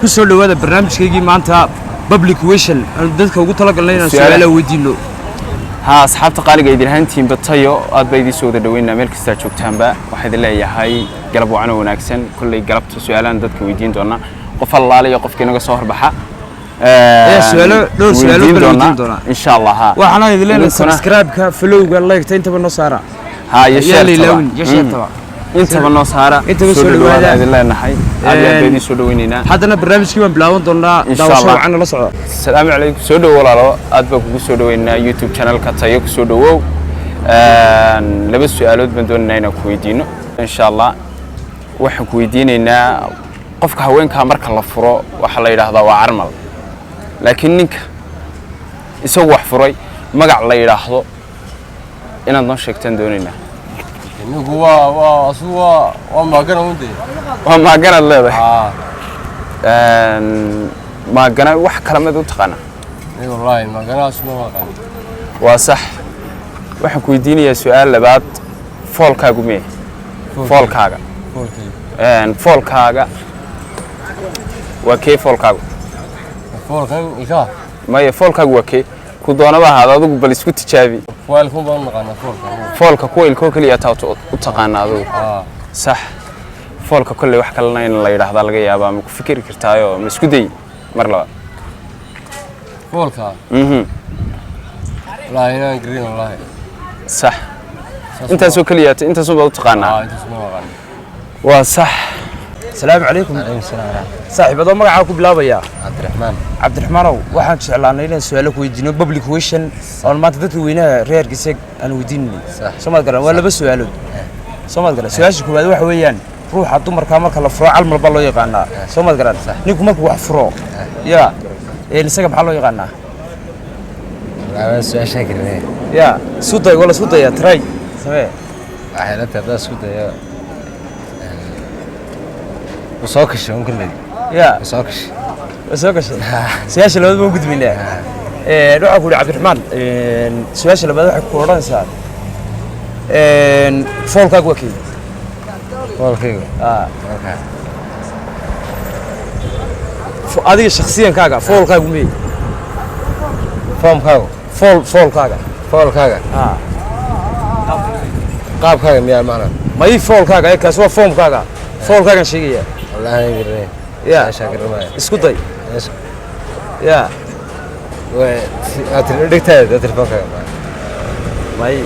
kusoo dhawaada barnaamijkeygii maanta public question aan dadka ugu talagalnay inaan su'aalo weydiino ها أصحاب تقاليد يديرهن تيم بتطيو أتبيدي سود الدوين أمريكا ستاشوك تامبا واحد اللي هي قلبوا عنه وناكسن كل قلبت سؤالان ضدك ويدين دونا قف الله لي قف كنا صهر بحا سؤال دور سؤال ويدين دونا إن شاء الله ها وحنا يدلنا سبسكرايب كفلو قال لايك أنت بالنصارى ها يشير طبعا أنت بالنصارى أنت بالسؤال هذا اللي نحي أتبيدي سودويننا حدنا برنامج كمان بلاون دونا داوشوا عنا لصعود السلام عليكم سودو ولا لا أتبقى سودوينا يوتيوب channel كتايك سودو لبس سؤالات من دون نينا كويدينو إن شاء الله وحنا كويديننا قفك هوين كامرك الله فرو وحلا يرهضا وعرمل لكنك يسوح فروي مقع الله يرهضو إن نشك تندوننا هو وما كان ودي وما كان الله به ما كان وح كلامه دو تقنا اي والله ما كان اسمه ما كان وصح waxaan ku weydiinayaa su'aal labaad foolkaagu mee foolkaaga foolkaaga waa kee foolkaagu foolkan ika maya foolkaagu waa kee ku doonaba ahaad adigu bal isku tijaabi foolkan baan naqaana foolka kuwa ilkoo kaliya taa u taqaana adigu sax foolka kulli wax kalena in la yiraahdo laga yaabaa ma ku fikiri kartaayo ma isku day mar labaad foolka لا هنا جرين والله صح انت سو كليات انت سو بقى تقانا انت سو ما وصح السلام عليكم عليكم السلام صاحب هذا magaca ku bilaabaya عبد الرحمن waxaan jeclaanay inaan su'aalo ku weydiino public question oo maanta dadka weynaha reerkiisa aan weydiinay Soomaad garan waa laba su'aalood Soomaad garan su'aasha koowaad waxa weeyaan ruuxa dumarka marka la furo calmal baa loo yaqaanaa Soomaad garan ninku markuu wax furo ya isaga maxaa loo yaqaanaa سؤال شاكر يا سودا ولا سودا يا تراي سمع أحيانا تبدأ سودا يا وساكش ممكن لي يا وساكش سياش لو موجود منه روح أقول عبد الرحمن سياش لو بدو حكوا ران ساعة فول كاغو كي فول كاغو هذه شخصيا كاغا فول كاغو مي فام كاغو فول كاغا قاب كاغا ميا معنا ما هي فول كاغا كاس هو فوم كاغا فول كاغا شيء والله يقري يا شاكر معي اسكت طيب يا و اتريدتها تليفون كاغا ما هي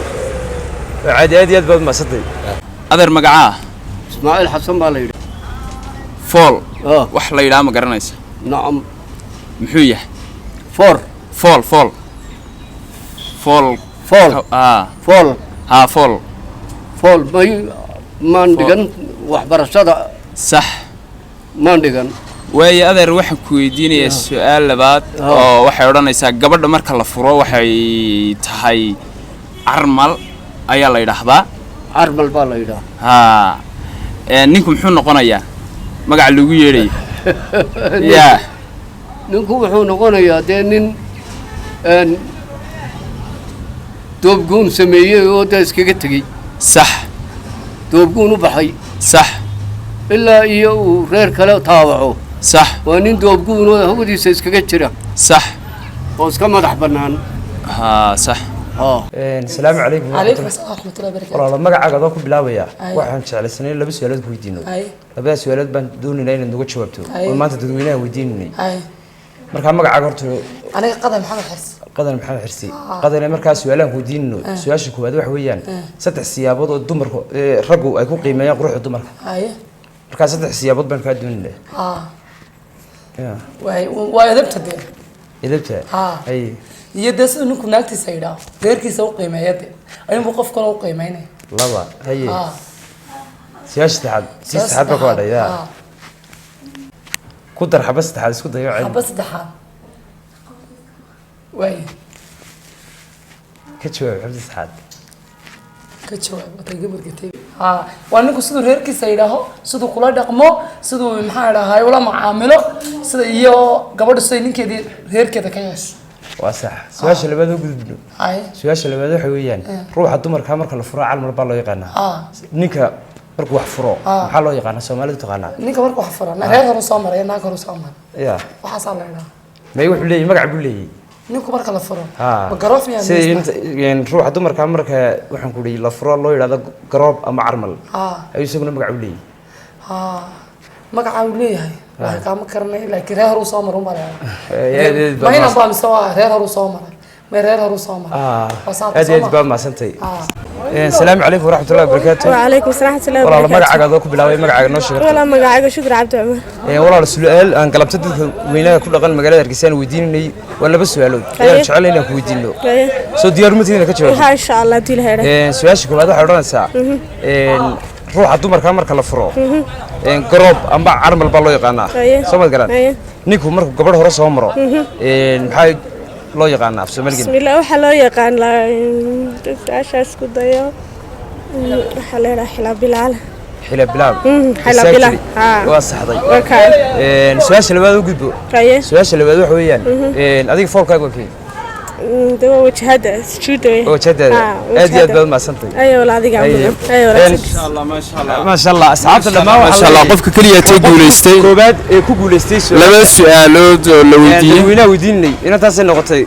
عادي بعد ما صدق أدر مقعاه إسماعيل حسن بالي فول wax la yiraahdo ma garanaysa نعم muxuu yahay فور فول ما ندقن وحبرشة صح ما ندقن way adeer waxaan ku weydiinayaa su'aal labaad oo waxay oranaysaa gabadha marka la furo waxay tahay armal ayaa la yiraahdaa armal baa la yiraahdaa ninku muxuu noqonayaa magac lagu yeeray ya ninku wuxuu noqonayaa nin دوبكون سميه وداس كجتجي صح دوبكون وبحي صح إلا يو غير كلا تابعه صح وانين دوبكون هو دي سيس كجتشرة صح بس كم مدح بنان صح السلام عليكم عليكم السلام ورحمة الله وبركاته والله magaca aad ku bilaabaya waxaan jeclaysanay laba su'aalood weydiino laba su'aalood baan doonayay inaad uga jawaabto oo maanta dadweynaha weydiinay marka magaca horta aniga qadan maxamed xirsi qadan maxamed xirsi qadan marka su'aalaan weydiino su'aasha koowaad waxa weeyaan saddex siyaabood oo dumarku raggu ay ku qiimeeyaan quruxda dumarka marka saddex siyaabood baan ka doonayay waa edebta edebta ay iyo dad ninku naagtiisa yiraahdo reerkiisa u qiimeeyay ayuu qof kale u qiimeynay laba hay سياسة حبة كوارد يا كنت حبست حد كنت يا حبست حد وين كتشوي حبست حد كتشوي وتجيب الكتاب وأنا كنت سدوا هيرك سيراها سدوا كلا دقمة سدوا محل هاي ولا معاملة سدوا يو قبل السنين كده هيرك تكيس واسح سواش اللي بدو قلبنا سواش اللي بدو حويان روح الدمر كامر كلا فراع على المربع الله يقنا نيكا markuu wax furo maxaa loo yaqaanaa Soomaalidu taqaanaa ninka markuu wax furo reer hore soo maray naag hore soo maray ya waxaas la yiraahdaa may wuxuu leeyahay magac buu leeyahay ninku marka la furo ma garoof miyaa sideen ruuxa dumarka marka waxaan ku leeyahay la furo loo yiraahdo garoob ama carmal ayuu isaguna magac u leeyahay magaca uu leeyahay waxa ka ma karnay laakiin reer hore soo maray ma ina baa mise waa reer hore soo maray ما رأيه رسومه. هذه أجبار ما سنتي. السلام عليكم ورحمة الله وبركاته. وعليكم السلام ورحمة الله وبركاته. والله ما قاعد أقول بلاوي ما قاعد نشر. والله ما قاعد شكر عبد عمر. والله السؤال أنا قلبت وينها كل أقل مجال رجسان وديني ولا بس سؤالود. يعني شو علينا كودين له. سو ديار متين كتشوف. إن شاء الله دي لهذا. سؤال شكل هذا حرنا ساعة. روح عدو مركان مركلا فرو. قرب أم بعرم البلو يقانا. سو ما تقولن. نيكو مركو قبل هرس عمره. هاي loo yaqaan af Soomaaliga bismillah waxa loo yaqaan la ashaas ku dayo waxa la yiraahdaa bilaal waa saxday su'aasha labaad u gudbo su'aasha labaad waxa weeyaan adiga foolkaaga waa kee dawa wajhada sujuuday wajhada aad iyo aad baad maasantay ayo wala adiga ayo ma sha Allah asxaabta dhamaan ma sha Allah qofka kaliya ay guuleystay koobaad ee ku guuleystay laba su'aalood oo la weydiiyay inta taasay noqotay